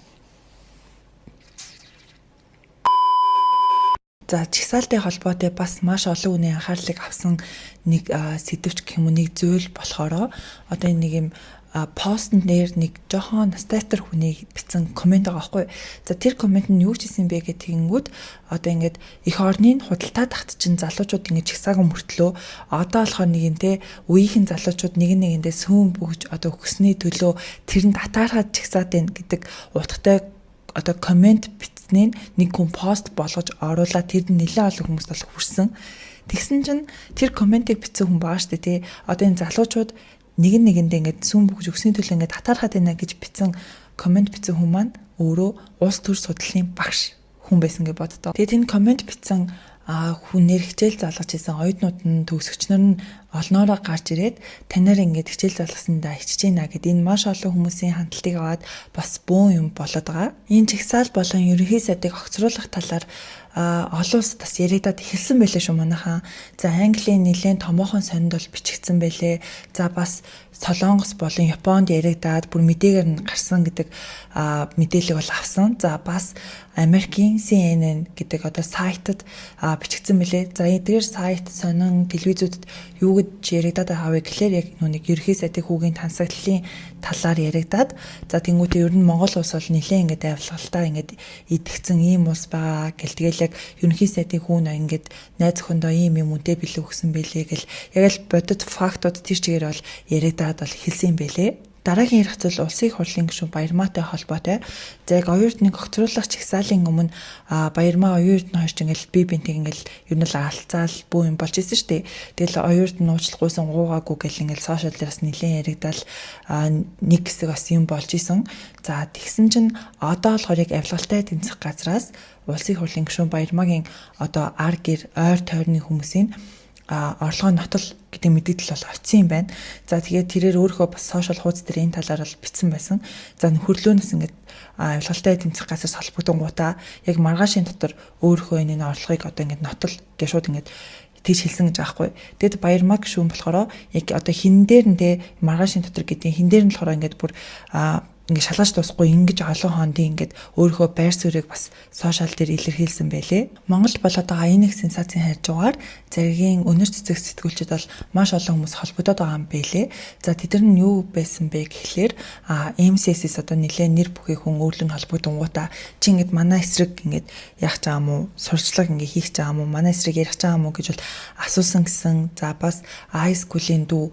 За чигсаалтай холбоотой бас маш олон хүний анхаарлыг авсан нэг сэдвч гэх юм уу нэг зүйл болохоро одоо энэ нэг юм постн дээр нэг жохон статер хүний бичсэн комент байгаа байхгүй. За тэр комент нь юу ч хэлсэн бэ гэх тэгэнгүүт одоо ингээд эх орны худалдаа тагтчин залуучууд ингээд чигсаагүй мөртлөө одоо болохоор нэг юм те үеийнхэн залуучууд нэг нэгэндээ сүүн бүгж одоо өгсөний төлөө тэрэнд татаархаад чигсаад байна гэдэг утгатай одоо комент бичснээр нэг хүн пост болгож оруулаад тэр нэлээд олон хүмүүст бол хүрсэн. Тэгсэн чинь тэр комментиг бичсэн хүн байгаа шүү дээ тий. Одоо энэ залуучууд нэгэндээ ингээд сүм бүгж өгсөний төлөө ингээд татаархаад байна гэж бичсэн коммент бичсэн хүн маань өөрөө улс төр судлалын багш хүн байсан гэж боддоо. Тэгээд энэ коммент бичсэн хүнээр хичээл залгаж исэн оюутнууд нь төгсөгчнөр нь олноороо гарч ирээд танаар ингээд хичээл залгасандаа хичж ийна гэд энэ маш олон хүмүүсийн хандлтыг аваад бас бөөн юм болоод байгаа. Энэ чигсаал болон ерөнхий сайдыг огцруулах талаар олон улсад бас яригадад эхэлсэн байлээ шүү манайхаа. За Английн нэлээд томоохон сонинд бол бичигдсэн байлээ. За бас Солонгос болон Японд яригадад бүр мэдээгээр нь гарсан гэдэг мэдээлэл бол авсан. За бас Америкийн CNN гэдэг одоо сайтад бичигдсэн байлээ. За эдгээр сайт сонин телевизүүдэд юу гэж яригадад авъя гэхлээр яг нүг ерөнхий сайдын хүүгийн тансаглалын талаар яригадад. За тэнгуүтээ ер нь Монгол улс бол нэлээд ингээд авилгалтаа ингээд идэгцэн ийм улс байгаа гэл тэгэл яг ерөнхий сайдын хүүн ингээд найз охиндоо ийм юм үнтэй бэлэг өгсөн байлээ гэл яг л бодит фактууд тэр чигээр бол яригадад бол хэлсэн юм байлээ. Дараагийн ярих зүйл улсын хурлын гишүүн Баярмаатай холбоотой. За яг оюутныг огцруулах чигсаалын өмнө Баярмаа оюутны хойч ингээл бие биентэй ингээл ер нь л алцаал бүү юм болж исэн шүү дээ. Тэгэл оюутны уучлахгүйсэн гуугаагүй гэл ингээл сошиал дээрс нэлээд яригдал нэг хэсэг бас юм болж исэн. За тэгсэн чинь одоо болохоор яг авилгалтай тэмцэх газраас улсын хурлын гишүүн Баярмаагийн одоо ар гэр ойр тойрны хүмүүсийн орлогын нотол гэдэг мэдээлэл бол очсон юм байна. За тэгээд тэрээр өөрөө бас сошиал хуудас дээр энэ талаар бол бичсэн байсан. За нөхөрлөөнөөс ингээд авилгалтай тэмцэх газраас холбогдсон яг маргаашийн дотор өөрөө энэ орлогыг одоо ингээд нотол гэж шууд ингээд тийж хэлсэн гэж аахгүй. Тэгэд Баярмаа гишүүн болохоор яг одоо хин дээр нь те маргаашийн дотор гэдэг хин дээр нь болохоор ингээд бүр ингээд шалгаж дуусахгүй ингэж олон хондын ингээд өөрийнхөө байр суурийг бас сошиал дээр илэрхийлсэн байлээ. Монгол бол одоо энэ их сенсацийн харьцуугаар заргийн өнөр цэцэг сэтгүүлчид бол маш олон хүмүүс холбогдоод байгаа юм байлээ. За тэд нар нь юу байсан бэ гэхлээр MCS-с одоо нэлээ нэр бүхий хүн өөрлөн холбогдонгуудаа чи ингээд манай эсрэг ингээд яах гэж байгаа юм уу? Сурчлага ингээд хийх гэж байгаа юм уу? Манай эсрэг ярих гэж байгаа юм уу гэж бол асуусан гэсэн. За бас iSchool-ийн дүү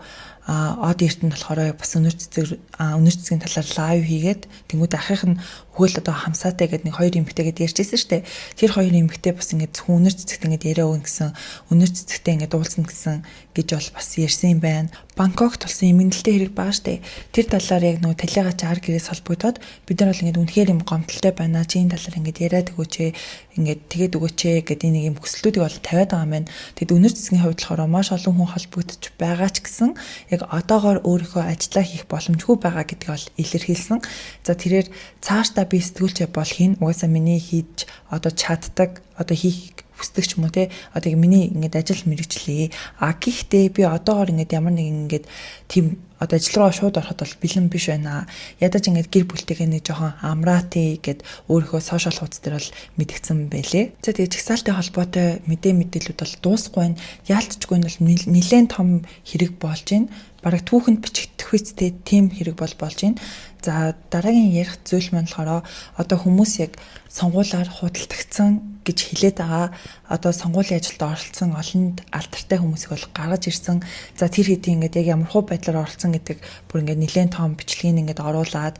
од эртэн болохоор бас өнөр цэцгийн талаар лайв хийгээд тэнгууд ахих нь хөл одоо хамсаатай гэдэг нэг хоёр эмэгтэйгээд ярьжсэн штэ. Тэр хоёр эмэгтэй бас ингээд зөвхөн өнөр цэцэгт ингээд яриа өгнө гэсэн, өнөр цэцэгтэй ингээд уулзна гэсэн гэж бол бас ярьсан юм байна. Бангкок тулсан эмгэнэлтэй хэрэг байгаа штэ. Тэр талаар яг нөгөө талигаа чаар гэрээс холбогдоод бид нар бол ингээд үнэхээр юм гомдолтой байна. Чи энэ талаар ингээд яриад өгөөч ээ. Ингээд тэгээд өгөөч ээ гэдэг нэг юм хүслүүдийг бол тавиад байгаа юм байна. Тэгэд өнөр цэцгийн хувьд болохоор маш олон хүн холбогдож байгаа ч гэсэн яг одоогоор өөрийнхөө ажиллаа хийх боломжгүй байгаа гэдгийг бол илэрхийлсэн. За тэрээр цаашдаа би сэтгүүлч болох юм. Угаасаа миний хийж одоо чаддаг, одоо хийх хүсдэг ч юм уу те. Одоо миний ингээд ажил мэргэжлээ. Гэхдээ би одоогоор ингээд ямар нэг ингээд тийм одоо ажил руу шууд ороход бол бэлэн биш байна. Ядаж ингээд гэр бүлтэйгээ нэг жоохон амраати гэд өөрийнхөө сошиал хуудас дээр бол мэдгдсэн байлээ. За тэгээ чагсаалтын холбоотой мэдээлүүд бол дуусахгүй байна. Яалтчгүй нь бол нэлээд том хэрэг болж байна. Бараг түүхэнд бичигдэх үстэй тийм хэрэг болж байна. За дараагийн ярих зүйл маань болохоор одоо хүмүүс яг сонгуулиар худалдагдсан гэж хэлээд байгаа. Одоо сонгуулийн ажилд оролцсон олон алдартай хүмүүсийг бол гаргаж ирсэн. За тэр хэдийн ингээд яг ямар хуу байдлаар оролцсон гэдэг бүр ингээд нэлээд том бичлэгийг ингээд оруулаад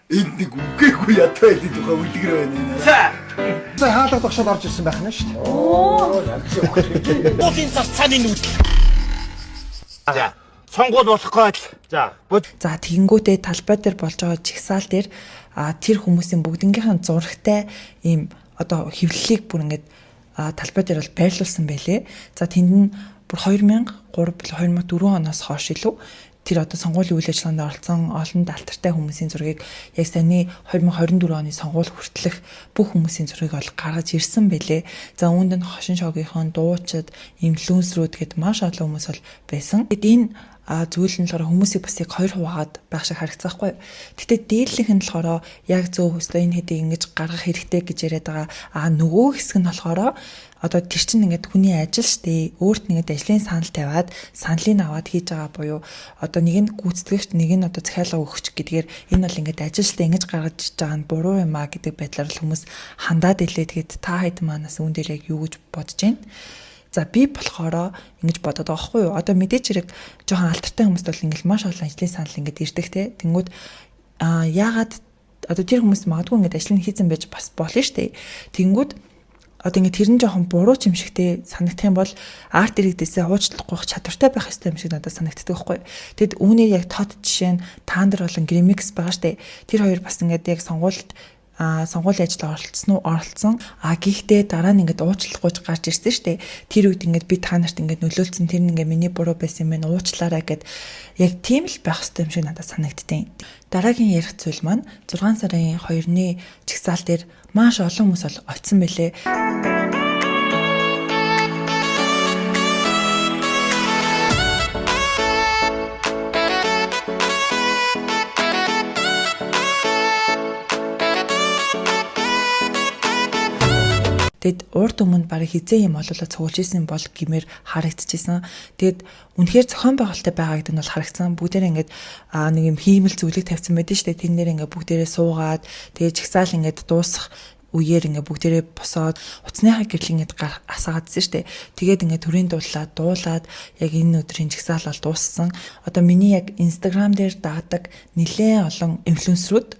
энд нэг үгээгүй ятаа хэлээд байгаа үлгэр байна. За хаалга тогшоод орж ирсэн байх нь шүү дээ. Оо, уулын цацааны нүүдэл. За сонгуул болохгүй л. За тэгэнгүүтээ талбай дээр болж байгаа жигсаал дээр тэр хүмүүсийн бүгднгийнхэн зурагтай ийм одоо хэвлэлийг бүр ингээд талбай дээр бол байрлуулсан байлээ. За тэнд нь бүр 2003-2004 оноос хойш илүү тэр одоо сонгуулийн үйл ажиллагаанд оролцсон олон алдартай хүмүүсийн зургийг яг саяны 2024 оны сонгуул хүртэлх бүх хүмүүсийн зургийг бол гаргаж ирсэн байлээ. За үүнд нь хошин шоогийнхон дуучид, инфлюенсерүүд гэд маш олон хүмүүс бол байсан. Тэгэд энэ зүйл нь болохоор хүмүүсийг бас яг хоёр хуваагаад байх шиг харагдсаахгүй. Гэтэ дээдлийнх нь болохоор яг зөв хөстэй энэ хэдийг ингэж гаргах хэрэгтэй гэж яриад байгаа. Нөгөө хэсэг нь болохоор одоо тэр чинь ингээд хүний ажил штэ. Өөрт нь ингээд ажлын санал тавиад саналыг аваад хийж байгаа буюу одоо нэг нь гүйцэтгэгч, нэг нь одоо захиалга өгч гэдгээр энэ бол ингээд ажил штэ ингэж гаргаж байгаа нь буруу юм а гэдэг байдлаар л хүмүүс хандаад илээ. Тэгээд та хэд манаас үүн дээр яг юу гэж бодож байна? За би болохоор ингэж бодоод байгаа хгүй юу. Одоо мэдээч хэрэг жоохон алдартай хүмүүст бол ингээл маш олон ажлын санал ингээд ирдэг те. Тэнгүүд яагаад одоо тэр хүмүүс магадгүй ингээд ажил нь хийцэн байж бас болно штэ. Тэнгүүд одоо ингээд тэр нь жоохон буруу ч юм шигтэй санагдах юм бол арт иргэдээсээ уучлахгүй чадвартай байх хэрэгтэй юм шиг надад санагддаг байхгүй. Тэгэд үүний яг тод жишээ нь таандар болон Grimix байгаа штэ. Тэр хоёр бас ингээд яг сонгуулийн ажилд оролцсон. Гэхдээ дараа нь ингээд уучлахгүй гарч ирсэн штэ. Тэр үед ингээд би та нарт ингээд нөлөөлсөн тэр нь ингээд миний буруу байсан юм байна. Уучлаарай гэд яг тийм л байх хэрэгтэй юм шиг надад санагдтiin. Дараагийн ярих зүйл маань 6 сарын 2-ны чагсаал дээр маш олон хүмүүс бол очсон байлээ. Тэгэд урд өмнө барыг хизээ юм олуулаад цугулж исэн бол гэмээр харагдчихсан. Тэгэд үнэхээр зохион байгуулалттай байгаа гэдэг нь бол харагдсан. Бүгдээрээ ингээд нэг юм хиймэл зүйлийг тавьсан байдэн штэ. Тэрнээр ингээд бүгдээрээ суугаад тэгээд чагсаал ингээд дуусах үеэр ингээд бүгдээрээ босоод уцсныхаа гэрлийг ингээд асаагаадсэн штэ. Тэгээд ингээд төрийн дуулаад яг энэ өдрийн чагсаал бол дууссан. Одоо миний яг Instagram дээр даадаг нэлээд олон инфлюенсерүүд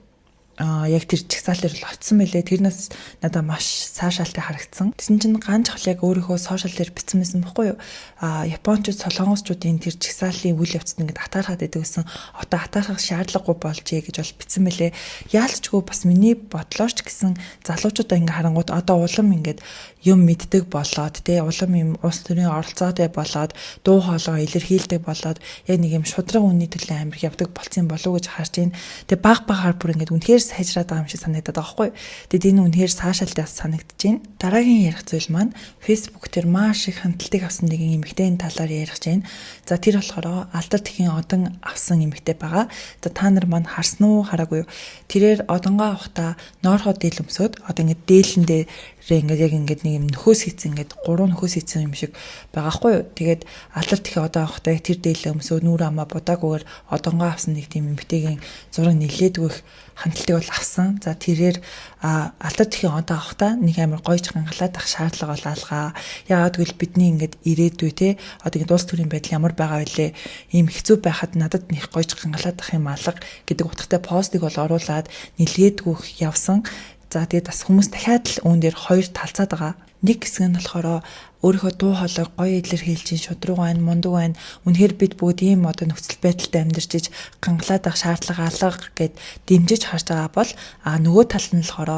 яг тэр чагсаал дээр л очсон мэлээ. Тэрнээс надад маш сайшаалтай харагдсан. Тэсэн чинь ганц хол яг өөрийнхөө сошиал дээр бичсэн байсан байхгүй юу? Японочууд, солонгосчуудын тэр чагсаалын үйл явцад ингээд атаархаад байдаг гэсэн. Одоо атаархах шаардлагагүй болжээ гэж бол бичсэн мэлээ. Яалтчгүй бас миний бодлооч гэсэн залуучуудаа ингээд харангууд одоо улам ингээд юм мэддэг болоод улам юм улс төрийн оролцоотой болоод дуу хоолой илэрхийлдэг болоод яг нэг юм шудраг үнний төлөө амирх явдаг болцсон болов уу гэж харж байна. Баг багаар бүр ингээд үнэхээр үнэхээр сайжраад байгаа юм шиг санагдаад байгаа хгүй. Тэгэд энэ үнэхээр саашаалтай бас санагдаж байна. Дараагийн ярих зүйл маань Facebook дээр маш их хандлтыг авсан нэгэн эмэгтэйн талаар ярих гэж байна. За тэр болохоор алдар тхийн одон авсан эмэгтэй байгаа. За та нар маань харсан уу хараагүй юу? Тэрээр одонгоо авахта ноорхоо дээл өмсөд одоо ингээд дээлэн дээрээ ингээд яг ингээд нэг юм нөхөөс хийцэн ингээд 3 нөхөөс хийцэн юм шиг байгаа хгүй юу? Тэгээд алдар тхийн одон авахта тэр дээлээ өмсөд нүүр амаа будаагүйгээр одонгоо авсан нэг тийм эмэгтэйгийн зураг нилээдгүйх хандлтыг бол авсан. За тэрээр алдар тхийн одон авахта нэг амар гойж хангалаад ах шаардлага бол алгаа. Яагаад гэвэл бидний ингээд ирээдүй те одоо ингээд улс төрийн байдал ямар байгаа вэ? Ийм хэцүү байхад надад нэг гойж хангалаад ах юм алга гэдэг утгатай постыг бол оруулаад нилээдгүйх явсан. За тэгээд бас хүмүүс дахиад л үүн дээр хоёр талцаад байгаа. Нэг хэсэг нь болохоор өөрийнхөө дуу хоолой гоё идлэр хэлж ин шудраг байна, мундаг байна. Үнэхээр бид бүгд ийм одоо нөхцөл байдалтай амьдарч иж гангалаад ах шаардлага алга гэд дэмжиж харж байгаа бол нөгөө тал нь болохоор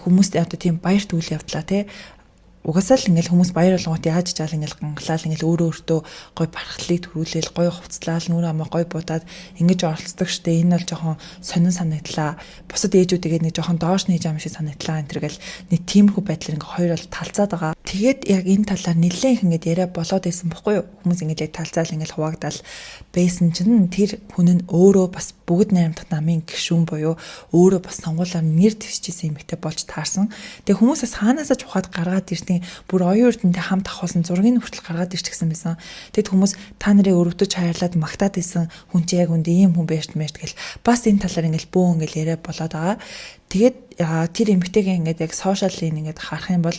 хүмүүст одоо тийм баярт үйл явдлаа те угаасаа л ингээл хүмүүс баяр болгоот яаж чаал ингээл гангалал ингээл өөртөө гой бархлыг төрүүлээл гой хувцлаал нүр амаа гой будаад ингэж оролцдог штэ энэ бол жоохон сонин санагдлаа бусад ээжүүдийгээ нэг жоохон доош нээж юм шиг санагдлаа энэ төргээл нэг тиймэрхүү байдлаар ингээ хоёр бол талцаад байгаа. Тэгээд яг энэ талаар нэлээд их ингээд яриа болоод байсан бохгүй юу? Хүмүүс ингээд яг талцаал ингээл хуваагдал байсан чинь тэр хүн нь өөрөө бас бүгд найрамдах намын гишүүн буюу өөрөө бас сонгуулаар нэр дэвшижсэн юм ихтэй болж таарсан. Тэгээ хүмүүсээс хаанаасаа ч ухаад гаргаад ирсэн бүр оюун эрдэнэтэй хамт авахсан зургийг хүртэл гаргаад ирчихсэн байсан. Тэгэд хүмүүс та нарын өрөвдөж хайрлаад магтаад исэн хүн чи яг үндэ ийм хүн байж мэж гэл бас энэ талаар ингээл бөө ингээл яриа болоод байгаа. Тэгээд тэр эмэгтэйгээ ингээд яг сошиалын ингээд харах юм бол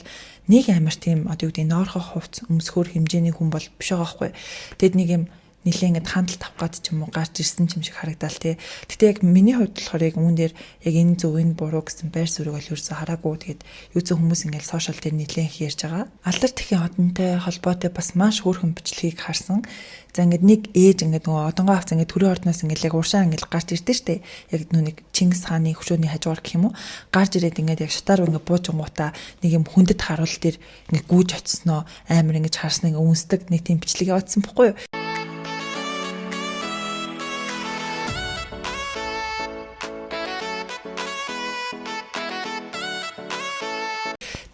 нэг амар тийм одоо юу гэдэг ноорхоо хувц өмсгөр хэмжээний хүн бол биш байгаа байхгүй. Тэгэд нэг юм нилээ ингээд хандлт авах гад ч юм уу гарч ирсэн юм шиг харагдал тий. Гэтэ яг миний хувьд болохоор яг үүн дээр яг энэ зөв энэ буруу гэсэн байр суурийг бол ерөөсө хараагүй. Тэгээд юу ч хүмүүс ингээд сошиал дээр нилээ их ярьж байгаа. Алдар тхийн одонтой холбоотой бас маш хөөрхөн бичлэгийг харсан. За ингээд нэг ээж ингээд нөгөө одонгоо авсан ингээд төрийн ордноос ингээд яг уршаа ингээд гарч ирдэ штэ. Яг нүг Чингис хааны хөшөөний хажуугаар гэх юм уу. Гарч ирээд ингээд яг шатаар ингээд буужингуудаа нэг юм хүндэт харуул дээр ингээд гүйж очсноо амар ингээд харсныг өвнсдөг нэг тийм бичлэгийг оцсон бохгүй юу.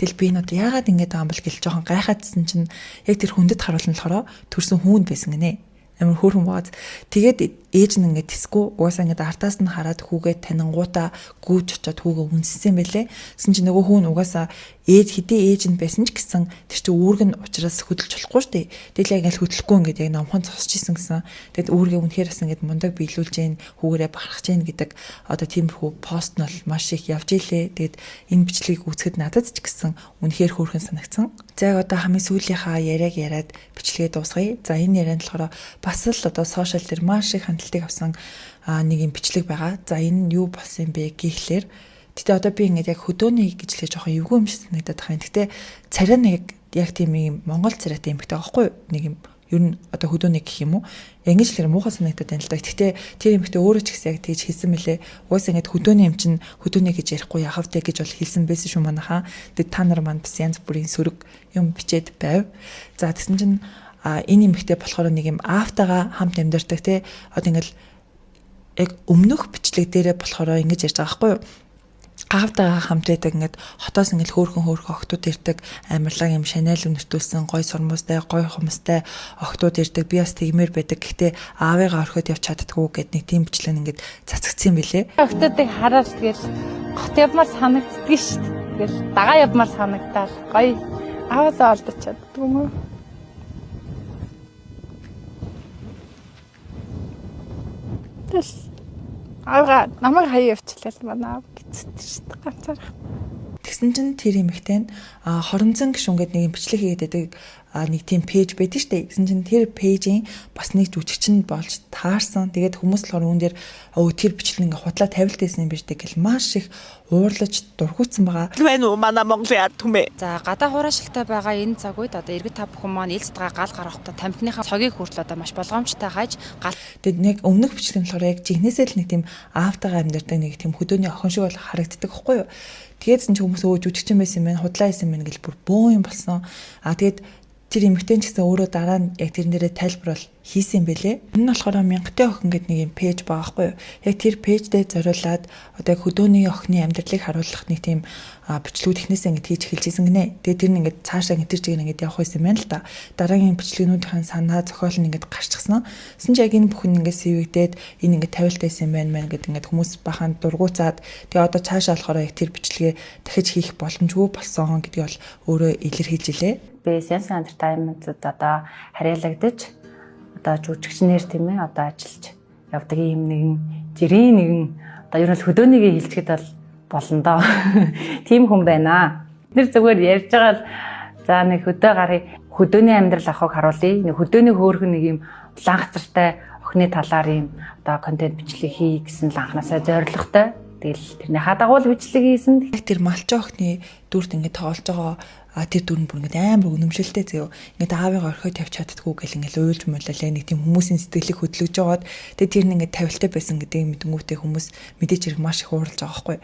Тэгэл би энэ одоо яагаад ингэж байгаа юм бэл гэл жоохон гайхаадсэн чинь яг тэр хүндэт харуулна болохоор төрсөн хүүнд байсан гинэ. Амар хөөрхөн бааз. Тэгээд ээж нь ингээд тисгүй угаасаа ингээд артаас нь хараад хүүгээ танингуудаа гүйж очоод хүүгээ үнссэн байлээ. Гэсэн чинь нөгөө хүн угаасаа хэдий ээж нь байсан ч гэсэн тэр чинь үүрэг нь учраас хөдөлж болохгүй шүү дээ. Тэгэл яг ингээд хөдлөхгүй ингээд яг номхон цосч исэн гэсэн. Тэгэд үүргээ үнэхээр бас ингээд мундаг биелүүлж гин хүүгээрээ барах гэж гэдэг одоо тиймэрхүү пост нь бол маш их явж илээ. Тэгэд энэ бичлэгийг үзэхэд надад ч гэсэн үнэхээр хөөрхөн санагдсан. За яг одоо хамгийн сүүлийнхаа яриаг яриад бичлэгээ дуусгая. За энэ ярианд болохоор бас л одоо сошиал дээр маш их хандлтыг авсан нэг юм бичлэг байгаа. За энэ нь юу болсон юм бэ гэхлээр гэтээ одоо би ингээд яг хөдөөний гэж хэлээ жоохон эвгүй юм шиг санагдаад байгаа юм. Гэтээ царай нэг яг тийм юм Монгол царайтай юм бэхтэй байхгүй юу? Нэг юм ер нь одоо хөдөөний гэх юм уу? Ингэж л муухай санагдаад байна л да. Гэтээ тэр юм бэхтэй өөрөө ч гэсэн яг тэгж хэлсэн мөлий. Угаасаа ингээд хөдөөний юм чинь хөдөөний гэж ярихгүй яхав тэ гэж бол хэлсэн байсан шүү манайхаа. Тэгээд та нар маань бас янз бүрийн сөрөг юм бичээд байв. За тэгсэн чинь энэ эмэгтэй болохоор нэг юм аавтайгаа хамт амьдардаг те одоо ингээл яг өмнөх бичлэг дээрээ болохоор ингэж ярьж байгаа байхгүй юу? Аавтайгаа хамт байдаг ингээд хотоос ингээл хөөрхөн охтууд ирдэг амарлаг юм Шанель өнөртүүлсэн гой сурмустай гой хумстай охтууд ирдэг би бас тэгмээр байдаг. Гэхдээ аавыгаа орхиод явж чаддгүй гэд нэг тийм бичлэг ингээд цацгдсан билээ. Охтуудыг хараад тэгэл хот явмаар санагддаг шүү дээ. Тэгэл дагаа явмаар санагдаад гой ааваасаа олдож чаддгүй юм уу? Ага намайг хаяа явчлаа манай гэцдэг шүү дээ ганцаараа. Тэгсэн чинь тэр эмэгтэй нь хоронзон гişүн гэдэг нэг бичлэг хийгээд байдаг нэг тийм пэйж байдаг шүү дээ. Гэсэн чинь тэр пэйжийн бас нэг жүжигчин болж таарсан. Тэгээд хүмүүс болохоор үүн дээр тэр бичлэг ингээ худлаа тавилтайсан юм биш дээ гэл маш их уурлаж дургуутсан байгаа. Байна уу манай Монголын ард түмээ. За гадаа хураашилтай байгаа энэ цаг үед одоо иргэд та бүхэн маань ил цэдгээ гал гаргахтаа тамхиныхаа цогийг хүртэл одоо маш болгоомжтой хайж гал. Тэгэд нэг өмнөх бичлэг нь болохоор яг жигнэсээ л нэг тийм аавтайгаа амьдардаг нэг тийм хөдөөний охин шиг бол харагддаг байхгүй юу? Тэгээдсэн чи хүмүүс жүжигчин байсан юм байна, худлаа байсан юм байна гэл бүр бөө юм болсон. Тэгээд тэр эмэгтэй ч гэсэн өөрөө дараа нь яг тэрэн дээрээ тайлбар бол хийсэн бэлээ. Энэ нь болохоор мянгатын охин гэдэг нэг юм пэйж байгаа байхгүй юу. Яг тэр пэйждээ зориулаад одоо хөдөөний охины амьдралыг харуулах нэг тийм бичлэгүүд ихнээсээ ингэж хийж эхэлжсэн гинэ. Тэгээд тэр нь ингэж цаашаа ингэ тэр чигээр ингэ явах байсан юм байна л да. Дараагийн бичлэгнүүдийн санаа зохиол нь ингэ гарччихсан. Тэсэн чи яг энэ бүхэн ингэ сэвэгдээд энэ ингэ тавилтайсан юм байна гэдэг ингэ хүмүүс бахаан дургуцаад тэгээ одоо цаашаа болохоор яг тэр бичлэгээ дахиж хийх боломжгүй болсон гэдгийг бол өөрөө илэрхийлж илээ. Би Sense Entertainment-д одоо харьяалагдаж одоо жүжигчнэр тийм ээ одоо ажиллаж явдаг юм нэгэн жирийн нэгэн одоо ер нь хөдөөнийг хилчгэд бол болно доо. Тийм хүн байна. Нэр зүгээр ярьж байгаа л за нэг хөдөө гарыг хөдөөний амьдрал авахыг харуулъя. Нэг хөдөөний хөөрхөн нэг юм лангацартай охины талаар юм одоо контент бичлэг хий гэсэн л анханасаа зорилготой. Тэгэл тэрний хадагуул бичлэг хийсэн. Тэр малчаа охины дүрд ингэ тоолж байгаа тэр дүр нь бүр ингэ амар өнөмшөлтэй зөө. Ингэ аавыгаа орхиод тавьж чаддгүй гэл ингэ уйлж муулалаа нэг тийм хүмүүсийн сэтгэлийг хөдлөж жагаад тэр нь ингэ тавилттай байсан гэдэг мэдэнгүүтээ хүмүүс мэдээж хэрэг маш их ууралж байгаа байхгүй.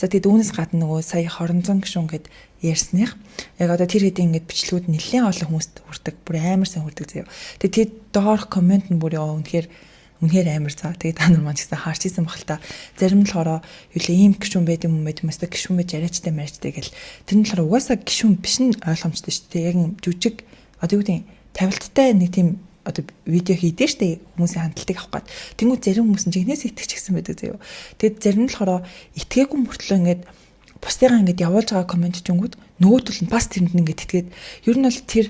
За тэгээд үүнээс гадна нөгөө сая хоронзон гişүн гэд ярьсных. Яг одоо тэр хэдийн ингэ бичлэгүүд нэлээд олон хүмүүст хүрдэг. Бүр амар сайн хүрдэг зөө. Тэгээд доорх коммент нь бүр үнэхээр амар цаа. Тэгээд та нар маань гэсэн харж исэн баг л та. Зарим нь болохоор юу л ийм гişүн байд юм байд юмстай гişүн байж арайчтай маричтай гэл. Тэр нь болохоор угаасаа гişүн биш нь ойлгомжтой шүү дээ. Яг юм жүжиг одоо юу гэдэг тавилттай нэг тийм одоо видео хийдэж штэ хүмүүсийн хандлтыг авах гээд. Тэнгүү зарим хүмүүс нь жигнээс итгэж гисэн байдаг заяа. Тэгээд зарим нь болохоор итгээгүй мөртлөө ингээд бусдыгаа ингээд явуулж байгаа комент чингүүд нөгөөдөл нь бас тэрэнд нь ингээд итгээд ер нь бол тэр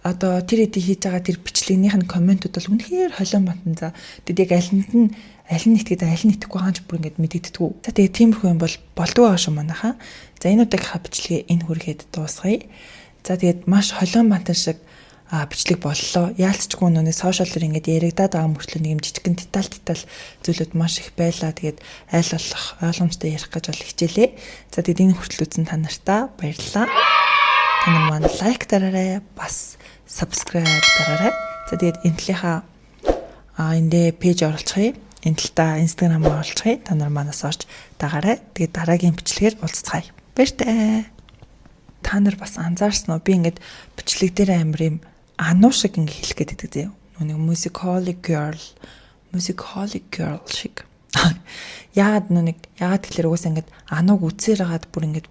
одоо тэр эдий хийж байгаа тэр бичлэгнийх нь комментууд бол үнэхээр холион бантан за. Тэгэд яг аль нь итгээд аль нь итгэхгүй хаанч бүр ингээд мэдэгддэггүй. За тэгээд тиймэрхүү юм бол болдгоо байгаа шүү манайхаа. За энэ удаагийн бичлэгээ энэ хүргээд дуусгая. За тэгээд маш холион бантан шиг бичлэг боллоо. Яалтчгүй нүний сошиал дээр ингээд яригадаад байгаа мөртлөө нэг юм жижигхэн деталь зүйлүүд маш их байлаа. Тэгээд айл болох ойлгомжтой ярих гэж бол хичээлээ. За тэгээд энэ хүртэл үзсэн та нартаа баярлалаа. Та нар маань лайк дараарай, бас subscribe дараарай. За тэгээд энэ талынхаа эндээ пэйж оруулчихъя. Энэ талдаа Instagram оруулчихъя. Та нар манаас орж дагаарай. Тэгээд дараагийн бичлэгээр уулзцгаая. Баяртай. Та нар бас анзаарсан уу? Би ингээд бичлэг дээр амар юм ануу шиг ингэ хэлэх гээд байдаг зөө. Нүг musically girl шиг. Яагаад тэгэхээр угаасаа ингэ анууг үцээр хагаад бүр ингэ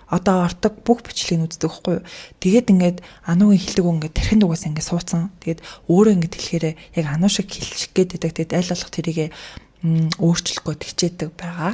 одоо ортог бүх бичлэгийг үздэг байхгүй юу. Тэгээд ингээд ануугийн хэлдэг ингээд тархинд угаасаа ингэ суудсан. Тэгээд өөрөө ингэ хэлэхээр яг ануу шиг хэлчих гээд байдаг. Тэгээд аль болох тэрийг өөрчлөх гээд хичээдэг байгаа.